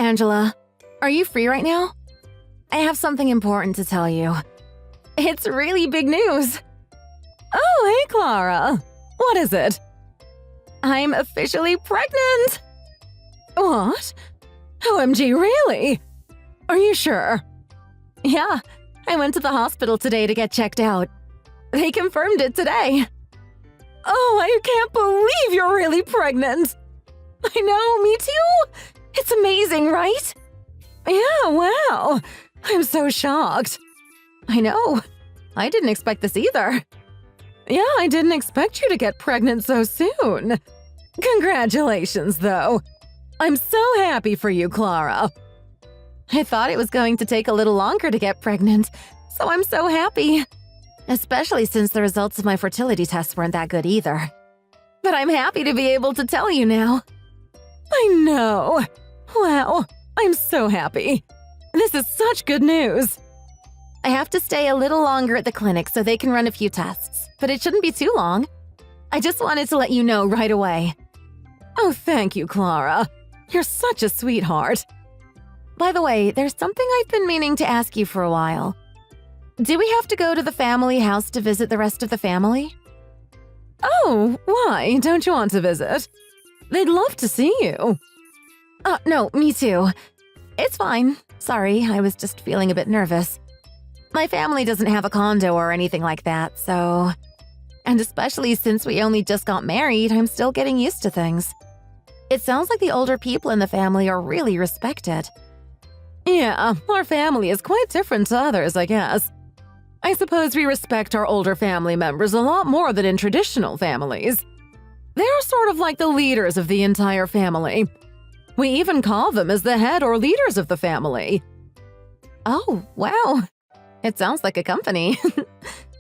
Angela. Are you free right now? I have something important to tell you. It's really big news. Oh, hey, Clara. What is it? I'm officially pregnant. What? OMG, really? Are you sure? Yeah, I went to the hospital today to get checked out. They confirmed it today. Oh, I can't believe you're really pregnant. I know, me too. It's amazing, right? Yeah, wow. I'm so shocked. I know. I didn't expect this either. Yeah, I didn't expect you to get pregnant so soon. Congratulations, though. I'm so happy for you, Clara. I thought it was going to take a little longer to get pregnant, so I'm so happy. Especially since the results of my fertility tests weren't that good either. But I'm happy to be able to tell you now. I know. Wow, I'm so happy. This is such good news. I have to stay a little longer at the clinic so they can run a few tests, but it shouldn't be too long. I just wanted to let you know right away. Oh, thank you, Clara. You're such a sweetheart. By the way, there's something I've been meaning to ask you for a while. Do we have to go to the family house to visit the rest of the family? Oh, why? Don't you want to visit? They'd love to see you. No, me too. It's fine. Sorry, I was just feeling a bit nervous. My family doesn't have a condo or anything like that, so… And especially since we only just got married, I'm still getting used to things. It sounds like the older people in the family are really respected. Yeah, our family is quite different to others, I guess. I suppose we respect our older family members a lot more than in traditional families. They're sort of like the leaders of the entire family. We even call them as the head or leaders of the family. Oh, wow. It sounds like a company.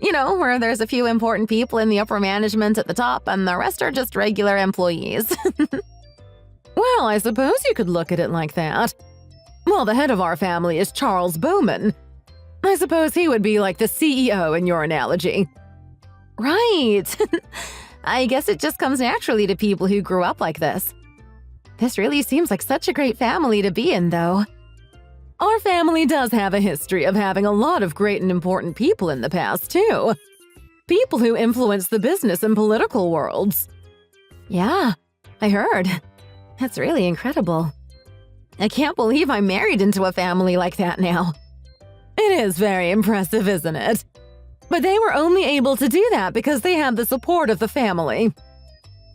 You know, where there's a few important people in the upper management at the top and the rest are just regular employees. Well, I suppose you could look at it like that. Well, the head of our family is Charles Bowman. I suppose he would be like the CEO in your analogy. Right. I guess it just comes naturally to people who grew up like this. This really seems like such a great family to be in, though. Our family does have a history of having a lot of great and important people in the past, too. People who influence the business and political worlds. Yeah, I heard. That's really incredible. I can't believe I'm married into a family like that now. It is very impressive, isn't it? But they were only able to do that because they had the support of the family.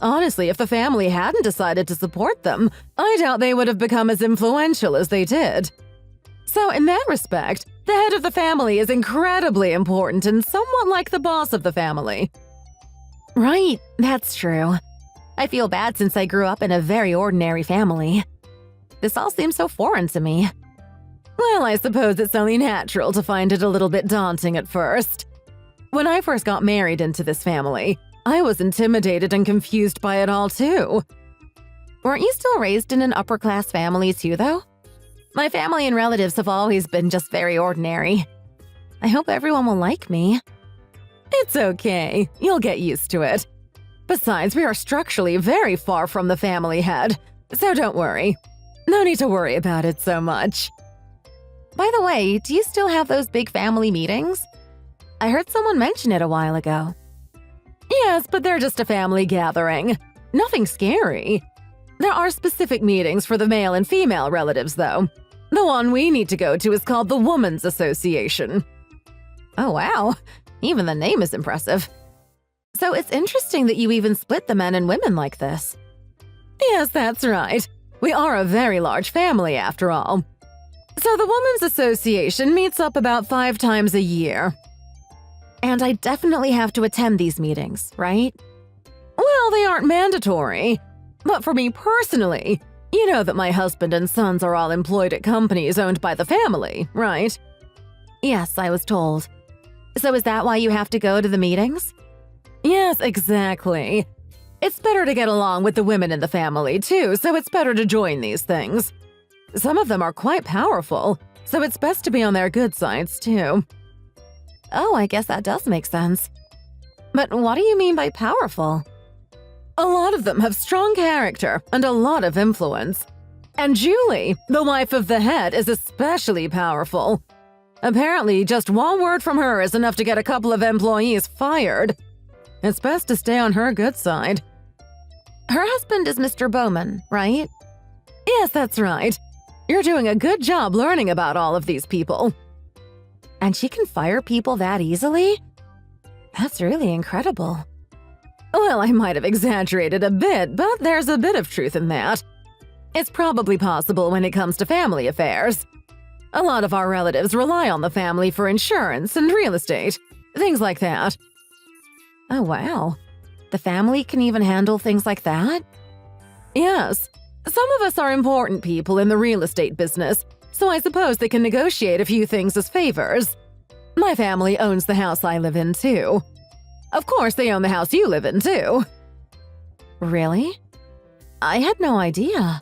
Honestly, if the family hadn't decided to support them, I doubt they would have become as influential as they did. So in that respect, the head of the family is incredibly important and somewhat like the boss of the family. Right, that's true. I feel bad since I grew up in a very ordinary family. This all seems so foreign to me. Well, I suppose it's only natural to find it a little bit daunting at first. When I first got married into this family, I was intimidated and confused by it all too. Weren't you still raised in an upper-class family too, though? My family and relatives have always been just very ordinary. I hope everyone will like me. It's okay. You'll get used to it. Besides, we are structurally very far from the family head, so don't worry. No need to worry about it so much. By the way, do you still have those big family meetings? I heard someone mention it a while ago. Yes, but they're just a family gathering. Nothing scary. There are specific meetings for the male and female relatives, though. The one we need to go to is called the Women's Association. Oh, wow. Even the name is impressive. So it's interesting that you even split the men and women like this. Yes, that's right. We are a very large family, after all. So the Women's Association meets up about 5 times a year. And I definitely have to attend these meetings, right? Well, they aren't mandatory. But for me personally, you know that my husband and sons are all employed at companies owned by the family, right? Yes, I was told. So is that why you have to go to the meetings? Yes, exactly. It's better to get along with the women in the family, too, so it's better to join these things. Some of them are quite powerful, so it's best to be on their good sides, too. Oh, I guess that does make sense. But what do you mean by powerful? A lot of them have strong character and a lot of influence. And Julie, the wife of the head, is especially powerful. Apparently, just one word from her is enough to get a couple of employees fired. It's best to stay on her good side. Her husband is Mr. Bowman, right? Yes, that's right. You're doing a good job learning about all of these people. And she can fire people that easily? That's really incredible. Well, I might have exaggerated a bit, but there's a bit of truth in that. It's probably possible when it comes to family affairs. A lot of our relatives rely on the family for insurance and real estate, things like that. Oh, wow. The family can even handle things like that? Yes. Some of us are important people in the real estate business, so I suppose they can negotiate a few things as favors. My family owns the house I live in, too. Of course, they own the house you live in, too. Really? I had no idea.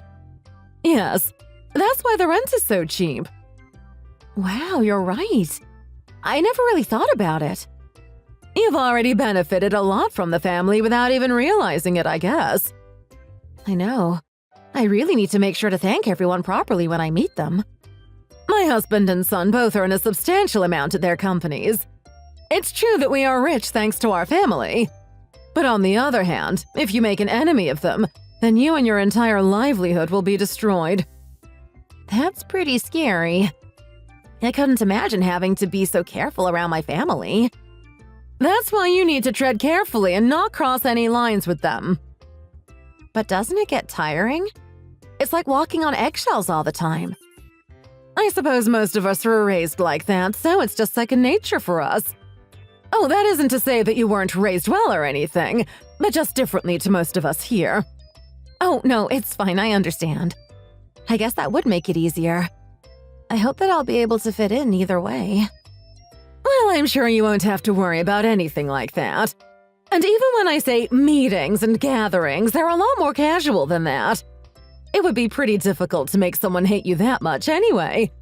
Yes, that's why the rent is so cheap. Wow, you're right. I never really thought about it. You've already benefited a lot from the family without even realizing it, I guess. I know. I really need to make sure to thank everyone properly when I meet them. My husband and son both earn a substantial amount at their companies. It's true that we are rich thanks to our family. But on the other hand, if you make an enemy of them, then you and your entire livelihood will be destroyed. That's pretty scary. I couldn't imagine having to be so careful around my family. That's why you need to tread carefully and not cross any lines with them. But doesn't it get tiring? It's like walking on eggshells all the time. I suppose most of us were raised like that, so it's just second nature for us. Oh, that isn't to say that you weren't raised well or anything, but just differently to most of us here. Oh, no, it's fine, I understand. I guess that would make it easier. I hope that I'll be able to fit in either way. Well, I'm sure you won't have to worry about anything like that. And even when I say meetings and gatherings, they're a lot more casual than that. It would be pretty difficult to make someone hate you that much anyway.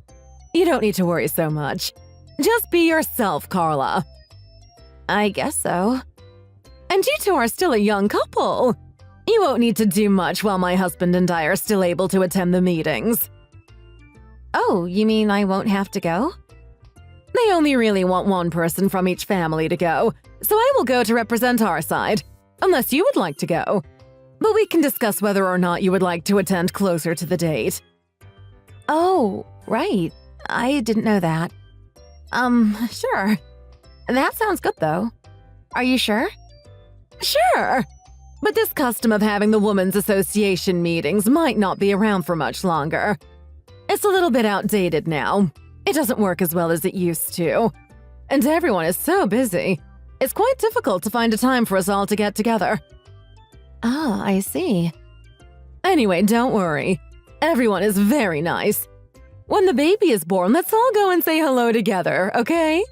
You don't need to worry so much. Just be yourself, Carla. I guess so. And you two are still a young couple. You won't need to do much while my husband and I are still able to attend the meetings. Oh, you mean I won't have to go? They only really want one person from each family to go, so I will go to represent our side, unless you would like to go. But we can discuss whether or not you would like to attend closer to the date. Oh, right. I didn't know that. Sure. That sounds good, though. Are you sure? Sure. But this custom of having the Women's Association meetings might not be around for much longer. It's a little bit outdated now. It doesn't work as well as it used to. And everyone is so busy. It's quite difficult to find a time for us all to get together. Ah, I see. Anyway, don't worry. Everyone is very nice. When the baby is born, let's all go and say hello together, okay?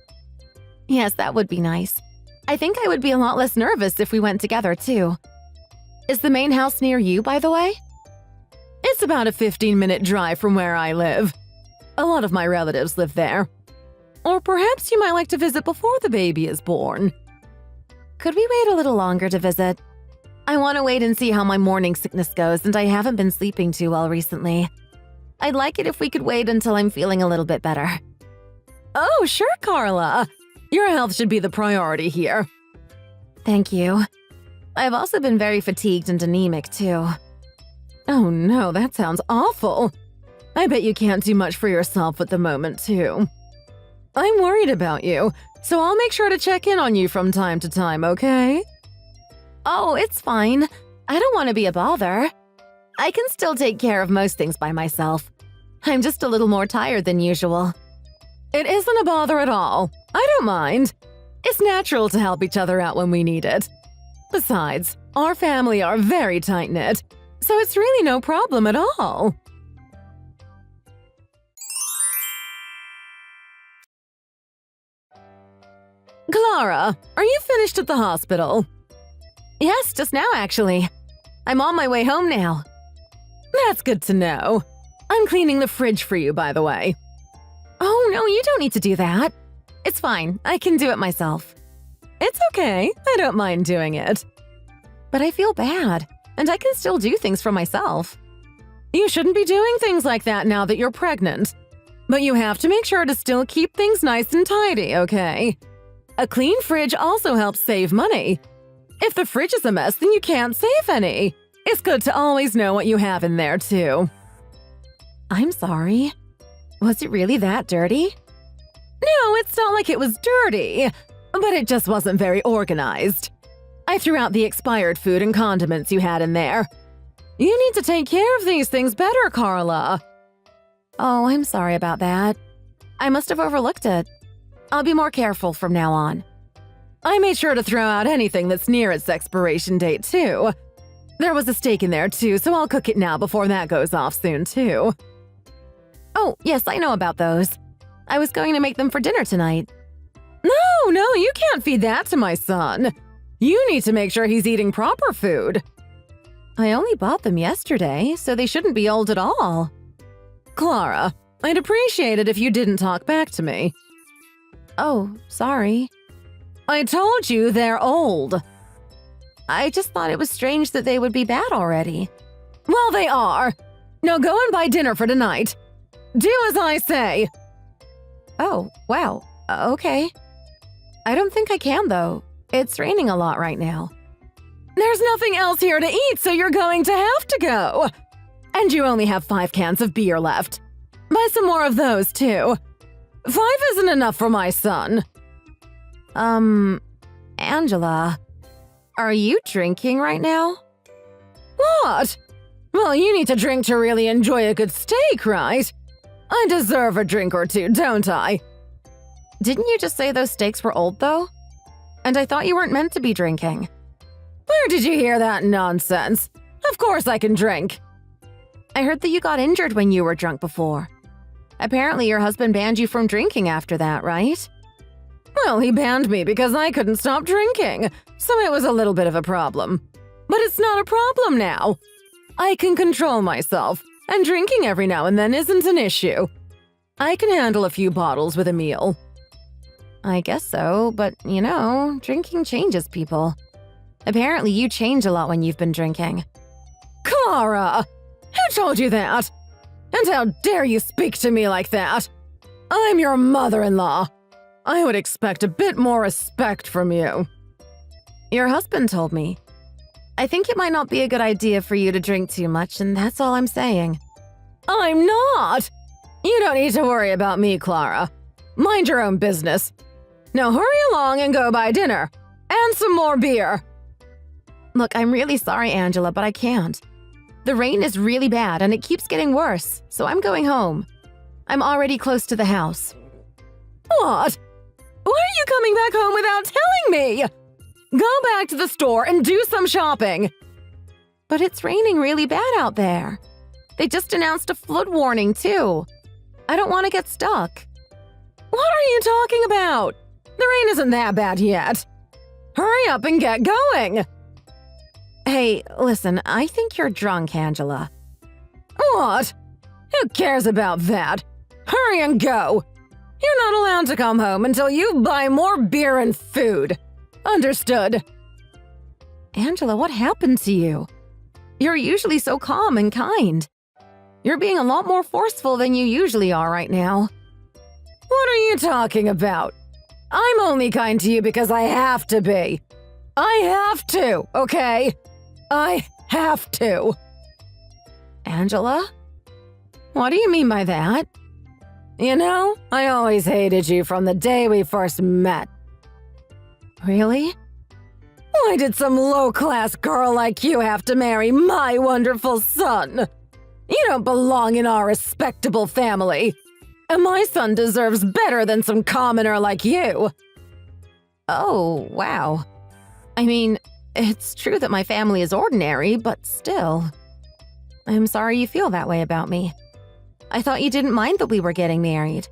Yes, that would be nice. I think I would be a lot less nervous if we went together, too. Is the main house near you, by the way? It's about a 15-minute drive from where I live. A lot of my relatives live there. Or perhaps you might like to visit before the baby is born. Could we wait a little longer to visit? I want to wait and see how my morning sickness goes, and I haven't been sleeping too well recently. I'd like it if we could wait until I'm feeling a little bit better. Oh, sure, Carla. Your health should be the priority here. Thank you. I've also been very fatigued and anemic, too. Oh no, that sounds awful. I bet you can't do much for yourself at the moment, too. I'm worried about you, so I'll make sure to check in on you from time to time, okay? Oh, it's fine. I don't want to be a bother. I can still take care of most things by myself. I'm just a little more tired than usual. It isn't a bother at all. I don't mind. It's natural to help each other out when we need it. Besides, our family are very tight-knit, so it's really no problem at all. Clara, are you finished at the hospital? Yes, just now, actually. I'm on my way home now. That's good to know. I'm cleaning the fridge for you, by the way. Oh, no, you don't need to do that. It's fine. I can do it myself. It's okay. I don't mind doing it. But I feel bad, and I can still do things for myself. You shouldn't be doing things like that now that you're pregnant. But you have to make sure to still keep things nice and tidy, okay? A clean fridge also helps save money. If the fridge is a mess, then you can't save any. It's good to always know what you have in there, too. I'm sorry. Was it really that dirty? No, it's not like it was dirty, but it just wasn't very organized. I threw out the expired food and condiments you had in there. You need to take care of these things better, Carla. Oh, I'm sorry about that. I must have overlooked it. I'll be more careful from now on. I made sure to throw out anything that's near its expiration date, too. There was a steak in there, too, so I'll cook it now before that goes off soon, too. Oh, yes, I know about those. I was going to make them for dinner tonight. No, you can't feed that to my son. You need to make sure he's eating proper food. I only bought them yesterday, so they shouldn't be old at all. Clara, I'd appreciate it if you didn't talk back to me. Oh, sorry. I told you they're old. I just thought it was strange that they would be bad already. Well, they are. Now go and buy dinner for tonight. Do as I say. Oh, wow. Okay. I don't think I can, though. It's raining a lot right now. There's nothing else here to eat, so you're going to have to go. And you only have 5 cans of beer left. Buy some more of those, too. 5 isn't enough for my son. Angela, are you drinking right now? What? Well, you need to drink to really enjoy a good steak, right? I deserve a drink or two, don't I? Didn't you just say those steaks were old, though? And I thought you weren't meant to be drinking. Where did you hear that nonsense? Of course I can drink. I heard that you got injured when you were drunk before. Apparently your husband banned you from drinking after that, right? Well, he banned me because I couldn't stop drinking, so it was a little bit of a problem. But it's not a problem now. I can control myself, and drinking every now and then isn't an issue. I can handle a few bottles with a meal. I guess so, but, you know, drinking changes people. Apparently you change a lot when you've been drinking. Clara! Who told you that? And how dare you speak to me like that? I'm your mother-in-law. I would expect a bit more respect from you. Your husband told me. I think it might not be a good idea for you to drink too much, and that's all I'm saying. I'm not! You don't need to worry about me, Clara. Mind your own business. Now hurry along and go buy dinner. And some more beer. Look, I'm really sorry, Angela, but I can't. The rain is really bad and it keeps getting worse, so I'm going home. I'm already close to the house. What? Why are you coming back home without telling me? Go back to the store and do some shopping. But it's raining really bad out there. They just announced a flood warning, too. I don't want to get stuck. What are you talking about? The rain isn't that bad yet. Hurry up and get going. Hey, listen, I think you're drunk, Angela. What? Who cares about that? Hurry and go. You're not allowed to come home until you buy more beer and food. Understood? Angela, what happened to you? You're usually so calm and kind. You're being a lot more forceful than you usually are right now. What are you talking about? I'm only kind to you because I have to be. I have to, okay? I have to. Angela? What do you mean by that? You know, I always hated you from the day we first met. Really? Why did some low-class girl like you have to marry my wonderful son? You don't belong in our respectable family. And my son deserves better than some commoner like you. Oh, wow. I mean, it's true that my family is ordinary, but still. I'm sorry you feel that way about me. I thought you didn't mind that we were getting married.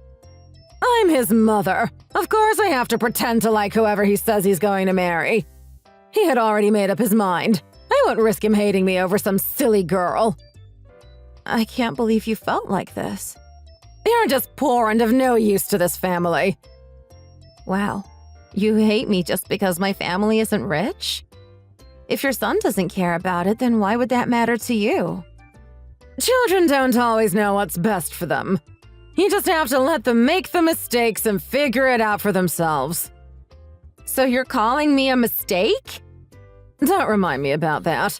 I'm his mother. Of course I have to pretend to like whoever he says he's going to marry. He had already made up his mind. I won't risk him hating me over some silly girl. I can't believe you felt like this. You're just poor and of no use to this family. Wow. You hate me just because my family isn't rich? If your son doesn't care about it, then why would that matter to you? Children don't always know what's best for them. You just have to let them make the mistakes and figure it out for themselves. So you're calling me a mistake? Don't remind me about that.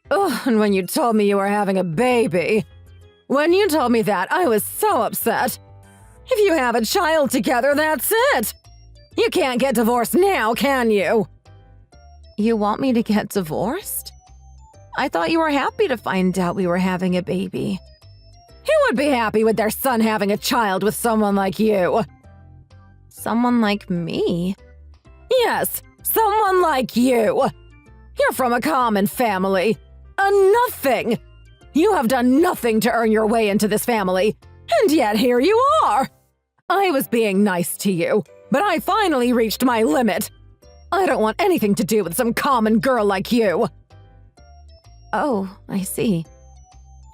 Oh, and when you told me you were having a baby. When you told me that, I was so upset. If you have a child together, that's it. You can't get divorced now, can you? You want me to get divorced? I thought you were happy to find out we were having a baby. Who would be happy with their son having a child with someone like you? Someone like me? Yes, someone like you. You're from a common family. A nothing. You have done nothing to earn your way into this family, and yet here you are. I was being nice to you, but I finally reached my limit. I don't want anything to do with some common girl like you. Oh, I see.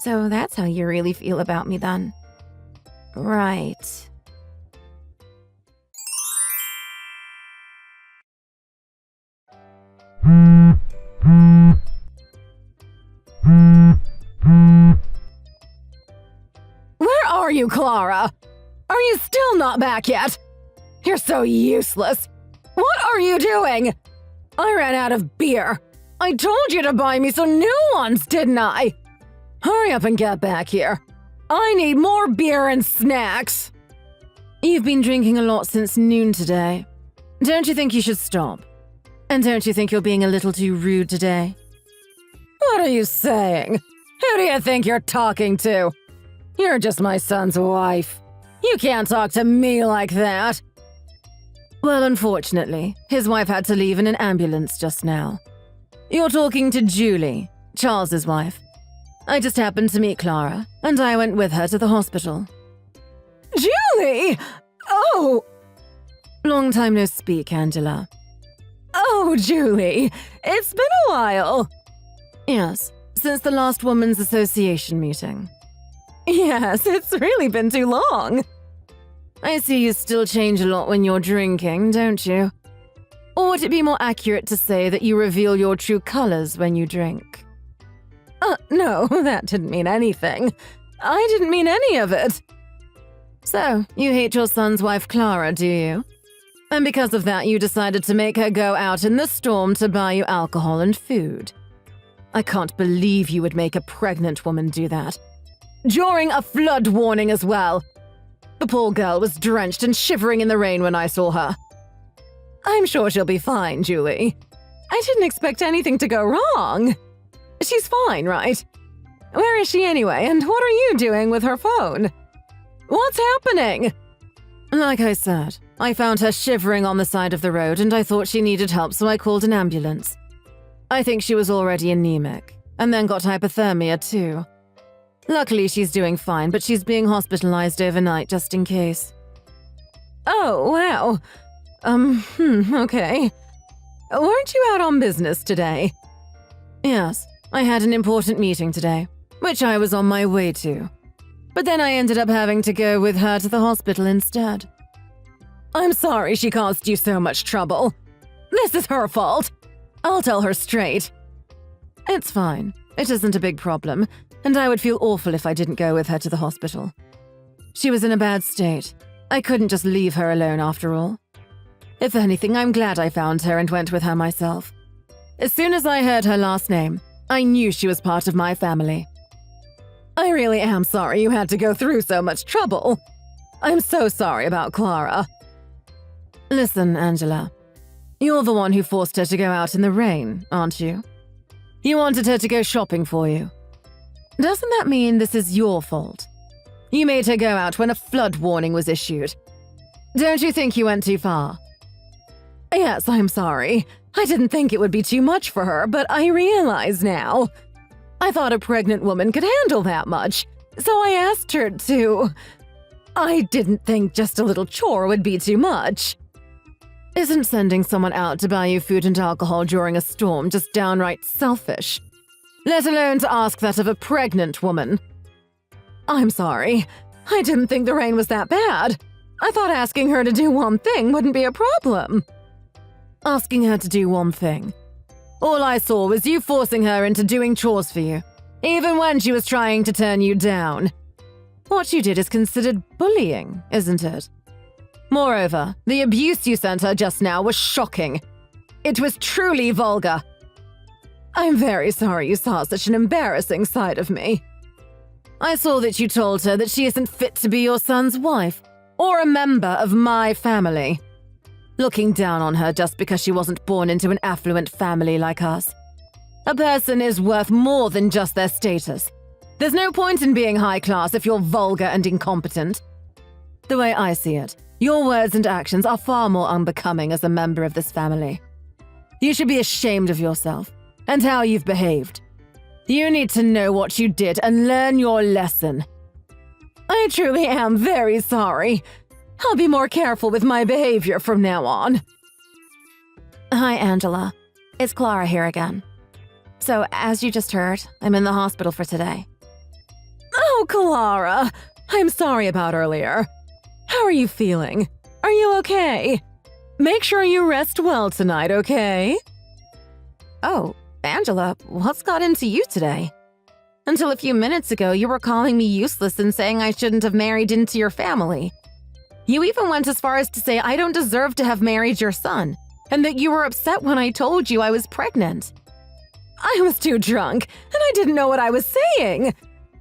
So that's how you really feel about me then. Right. Where are you, Clara? Are you still not back yet? You're so useless. What are you doing? I ran out of beer. I told you to buy me some new ones, didn't I? Hurry up and get back here. I need more beer and snacks. You've been drinking a lot since noon today. Don't you think you should stop? And don't you think you're being a little too rude today? What are you saying? Who do you think you're talking to? You're just my son's wife. You can't talk to me like that. Well, unfortunately, his wife had to leave in an ambulance just now. You're talking to Julie, Charles's wife. I just happened to meet Clara, and I went with her to the hospital. Julie! Oh! Long time no speak, Angela. Oh, Julie, it's been a while. Yes, since the last Women's Association meeting. Yes, it's really been too long. I see you still change a lot when you're drinking, don't you? Or would it be more accurate to say that you reveal your true colors when you drink? No, that didn't mean anything. I didn't mean any of it. So, you hate your son's wife Clara, do you? And because of that, you decided to make her go out in the storm to buy you alcohol and food. I can't believe you would make a pregnant woman do that. During a flood warning as well. The poor girl was drenched and shivering in the rain when I saw her. I'm sure she'll be fine, Julie. I didn't expect anything to go wrong. She's fine, right? Where is she anyway, and what are you doing with her phone? What's happening? Like I said, I found her shivering on the side of the road and I thought she needed help, so I called an ambulance. I think she was already anemic, and then got hypothermia too. Luckily, she's doing fine, but she's being hospitalized overnight just in case. Oh, wow. Okay. Weren't you out on business today? Yes, I had an important meeting today, which I was on my way to. But then I ended up having to go with her to the hospital instead. I'm sorry she caused you so much trouble. This is her fault. I'll tell her straight. It's fine. It isn't a big problem, and I would feel awful if I didn't go with her to the hospital. She was in a bad state. I couldn't just leave her alone after all. If anything, I'm glad I found her and went with her myself. As soon as I heard her last name, I knew she was part of my family. I really am sorry you had to go through so much trouble. I'm so sorry about Clara. Listen, Angela. You're the one who forced her to go out in the rain, aren't you? You wanted her to go shopping for you. Doesn't that mean this is your fault? You made her go out when a flood warning was issued. Don't you think you went too far? Yes, I'm sorry. I didn't think it would be too much for her, but I realize now. I thought a pregnant woman could handle that much, so I asked her to. I didn't think just a little chore would be too much. Isn't sending someone out to buy you food and alcohol during a storm just downright selfish? Let alone to ask that of a pregnant woman. I'm sorry. I didn't think the rain was that bad. I thought asking her to do one thing wouldn't be a problem. Asking her to do one thing. All I saw was you forcing her into doing chores for you. even when she was trying to turn you down. What you did is considered bullying, isn't it? Moreover, the abuse you sent her just now was shocking. It was truly vulgar. I'm very sorry you saw such an embarrassing side of me. I saw that you told her that she isn't fit to be your son's wife, or a member of my family. Looking down on her just because she wasn't born into an affluent family like us. A person is worth more than just their status. There's no point in being high class if you're vulgar and incompetent. The way I see it, your words and actions are far more unbecoming as a member of this family. You should be ashamed of yourself and how you've behaved. You need to know what you did and learn your lesson. I truly am very sorry. I'll be more careful with my behavior from now on. Hi, Angela. It's Clara here again. So, as you just heard, I'm in the hospital for today. Oh, Clara! I'm sorry about earlier. How are you feeling? Are you okay? Make sure you rest well tonight, okay? Oh, Angela, what's got into you today? Until a few minutes ago, you were calling me useless and saying I shouldn't have married into your family. You even went as far as to say I don't deserve to have married your son, and that you were upset when I told you I was pregnant. I was too drunk, and I didn't know what I was saying.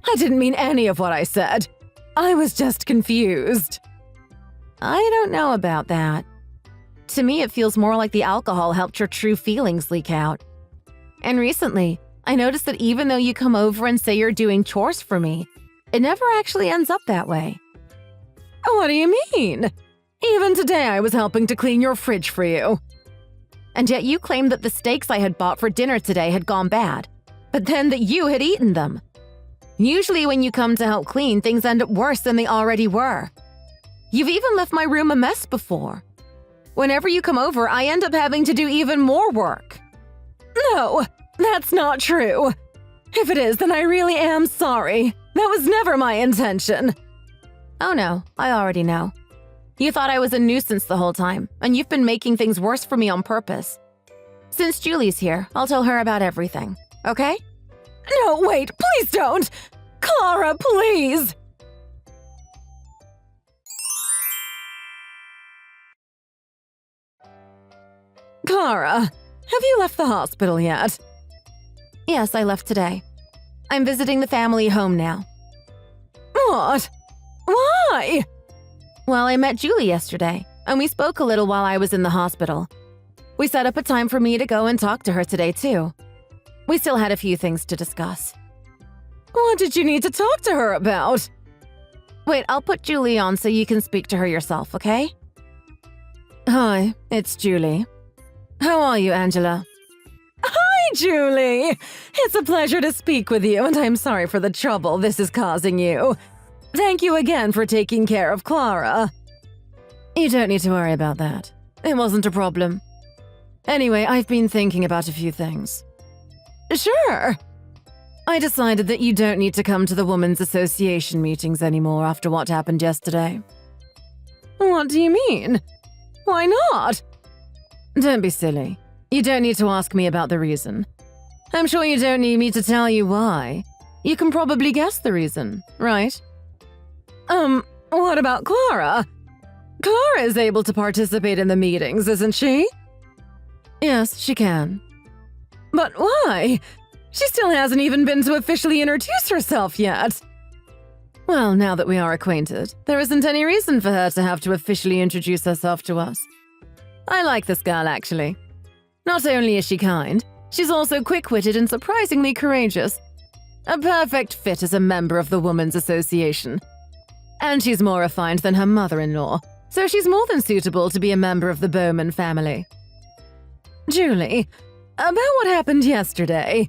I didn't mean any of what I said. I was just confused. I don't know about that. To me, it feels more like the alcohol helped your true feelings leak out. And recently, I noticed that even though you come over and say you're doing chores for me, it never actually ends up that way. What do you mean? Even today I was helping to clean your fridge for you. And yet you claimed that the steaks I had bought for dinner today had gone bad, but then that you had eaten them. Usually when you come to help clean, things end up worse than they already were. You've even left my room a mess before. Whenever you come over, I end up having to do even more work. No, that's not true. If it is, then I really am sorry. That was never my intention. Oh no, I already know. You thought I was a nuisance the whole time, and you've been making things worse for me on purpose. Since Julie's here, I'll tell her about everything, okay? No, wait, please don't! Clara, please! Clara, have you left the hospital yet? Yes, I left today. I'm visiting the family home now. What? Why? Well, I met Julie yesterday, and we spoke a little while I was in the hospital. We set up a time for me to go and talk to her today, too. We still had a few things to discuss. What did you need to talk to her about? Wait, I'll put Julie on so you can speak to her yourself, okay? Hi, it's Julie. How are you, Angela? Hi, Julie! It's a pleasure to speak with you, and I'm sorry for the trouble this is causing you. Thank you again for taking care of Clara. You don't need to worry about that. It wasn't a problem. Anyway, I've been thinking about a few things. Sure. I decided that you don't need to come to the Women's Association meetings anymore after what happened yesterday. What do you mean? Why not? Don't be silly. You don't need to ask me about the reason. I'm sure you don't need me to tell you why. You can probably guess the reason, right? What about Clara? Clara is able to participate in the meetings, isn't she? Yes, she can. But why? She still hasn't even been to officially introduce herself yet. Well, now that we are acquainted, there isn't any reason for her to have to officially introduce herself to us. I like this girl, actually. Not only is she kind, she's also quick-witted and surprisingly courageous. A perfect fit as a member of the Women's Association. And she's more refined than her mother-in-law, so she's more than suitable to be a member of the Bowman family. Julie, about what happened yesterday.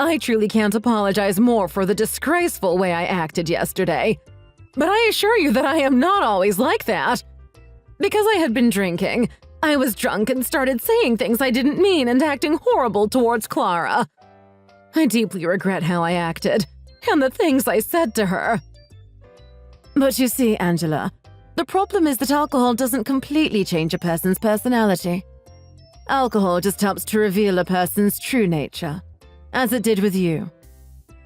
I truly can't apologize more for the disgraceful way I acted yesterday. But I assure you that I am not always like that. Because I had been drinking, I was drunk and started saying things I didn't mean and acting horrible towards Clara. I deeply regret how I acted, and the things I said to her. But you see, Angela, the problem is that alcohol doesn't completely change a person's personality. Alcohol just helps to reveal a person's true nature, as it did with you.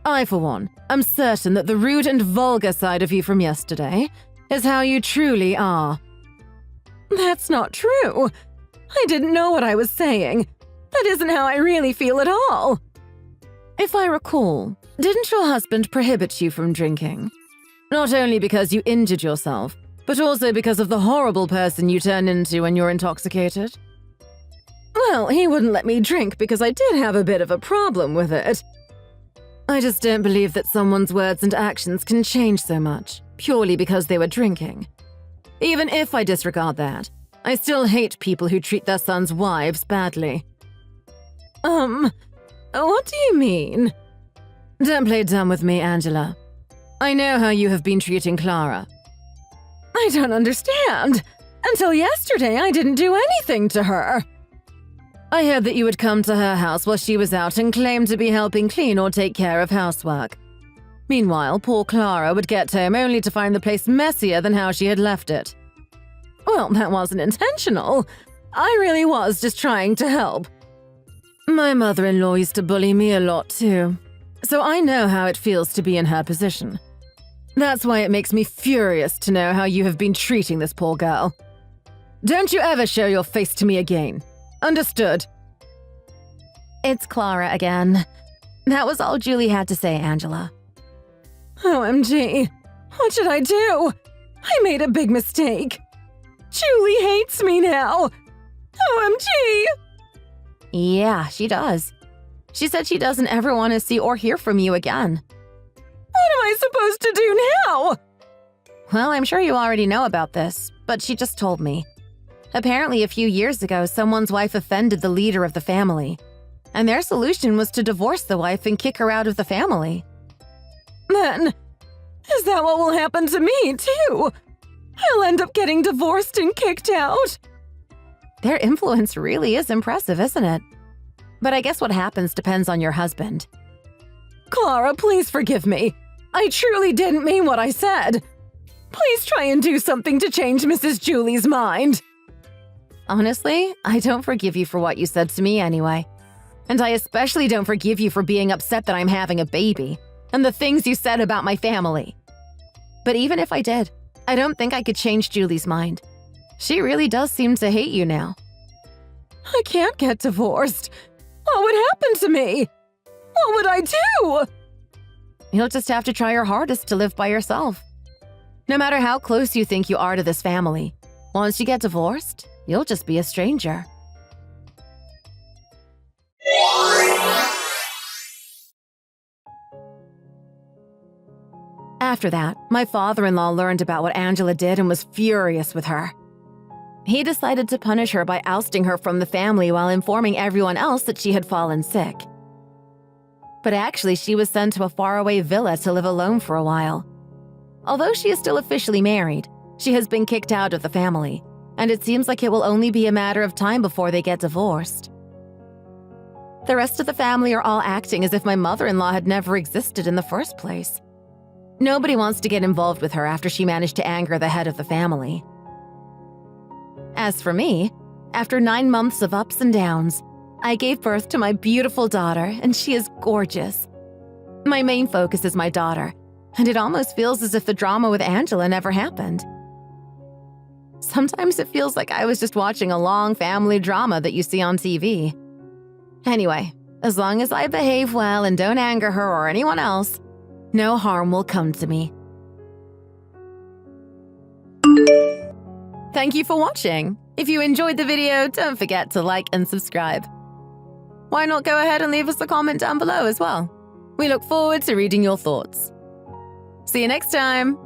I, for one, am certain that the rude and vulgar side of you from yesterday is how you truly are. That's not true. I didn't know what I was saying. That isn't how I really feel at all. If I recall, didn't your husband prohibit you from drinking? Not only because you injured yourself, but also because of the horrible person you turn into when you're intoxicated? Well, he wouldn't let me drink because I did have a bit of a problem with it. I just don't believe that someone's words and actions can change so much, purely because they were drinking. Even if I disregard that, I still hate people who treat their sons' wives badly. What do you mean? Don't play dumb with me, Angela. I know how you have been treating Clara. I don't understand. Until yesterday, I didn't do anything to her. I heard that you would come to her house while she was out and claim to be helping clean or take care of housework. Meanwhile, poor Clara would get home only to find the place messier than how she had left it. Well, that wasn't intentional. I really was just trying to help. My mother-in-law used to bully me a lot too, so I know how it feels to be in her position. That's why it makes me furious to know how you have been treating this poor girl. Don't you ever show your face to me again. Understood? It's Clara again. That was all Julie had to say, Angela. OMG, what should I do? I made a big mistake. Julie hates me now. OMG! Yeah, she does. She said she doesn't ever want to see or hear from you again. What am I supposed to do now? Well, I'm sure you already know about this, but she just told me. Apparently, a few years ago, someone's wife offended the leader of the family, and their solution was to divorce the wife and kick her out of the family. Then, is that what will happen to me, too? I'll end up getting divorced and kicked out. Their influence really is impressive, isn't it? But I guess what happens depends on your husband. Clara, please forgive me. I truly didn't mean what I said. Please try and do something to change Mrs. Julie's mind. Honestly, I don't forgive you for what you said to me anyway. And I especially don't forgive you for being upset that I'm having a baby and the things you said about my family. But even if I did, I don't think I could change Julie's mind. She really does seem to hate you now. I can't get divorced. What would happen to me? What would I do? You'll just have to try your hardest to live by yourself. No matter how close you think you are to this family, once you get divorced, you'll just be a stranger. After that, my father-in-law learned about what Angela did and was furious with her. He decided to punish her by ousting her from the family while informing everyone else that she had fallen sick. But actually, she was sent to a faraway villa to live alone for a while. Although she is still officially married, she has been kicked out of the family, and it seems like it will only be a matter of time before they get divorced. The rest of the family are all acting as if my mother-in-law had never existed in the first place. Nobody wants to get involved with her after she managed to anger the head of the family. As for me, after 9 months of ups and downs, I gave birth to my beautiful daughter, and she is gorgeous. My main focus is my daughter, and it almost feels as if the drama with Angela never happened. Sometimes it feels like I was just watching a long family drama that you see on TV. Anyway, as long as I behave well and don't anger her or anyone else, no harm will come to me. Thank you for watching. If you enjoyed the video, don't forget to like and subscribe. Why not go ahead and leave us a comment down below as well? We look forward to reading your thoughts. See you next time!